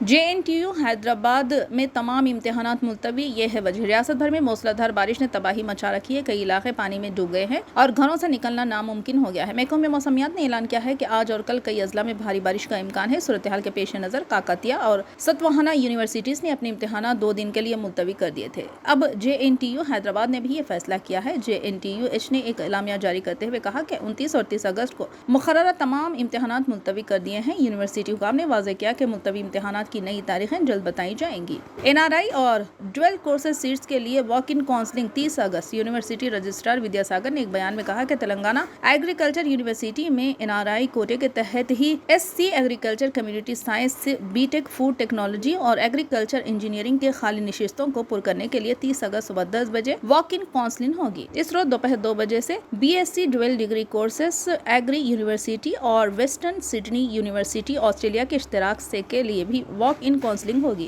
JNTU Hyderabad میں تمام امتحانات ملتوی، یہ ہے وجہ۔ ریاست بھر میں موسلادھار بارش نے تباہی مچا رکھی ہے، کئی علاقے پانی میں ڈوب گئے ہیں اور گھروں سے نکلنا ناممکن ہو گیا ہے۔ محکمہ موسمیات نے اعلان کیا ہے کہ آج اور کل کئی اضلاع میں بھاری بارش کا امکان ہے۔ صورتحال کے پیش نظر کاکتیہ اور ستوہانا یونیورسٹیز نے اپنے امتحانات 2 دن کے لیے ملتوی کر دیے تھے۔ اب JNTU حیدرآباد نے بھی یہ فیصلہ کیا ہے۔ JNTU نے ایک اعلامیہ جاری کرتے ہوئے کہا کہ 29 اور 30 اگست کو مقررہ تمام امتحانات ملتوی کر دیے ہیں۔ یونیورسٹی حکام نے واضح کیا کہ ملتوی امتحانات کی نئی تاریخیں جلد بتائی جائیں گی۔ NRI اور ڈویل کورسز سیٹس کے لیے واک ان کاؤنسلنگ 30 اگست۔ یونیورسٹی رجسٹرار ودیا ساگر نے ایک بیان میں کہا کہ تلنگانہ ایگریکلچر یونیورسٹی میں NRI کوٹے کے تحت ہی SC agriculture community science BTech food technology اور ایگریکلچر انجینئرنگ کے خالی نشستوں کو پر کرنے کے لیے 30 اگست صبح 10 بجے واک ان کاؤنسلنگ ہوگی۔ اس روز دوپہر 2 بجے سے BSc dual degree courses agri university اور ویسٹرن سڈنی یونیورسٹی آسٹریلیا کے اشتراک سے کے لیے بھی واک ان کاؤنسلنگ ہوگی۔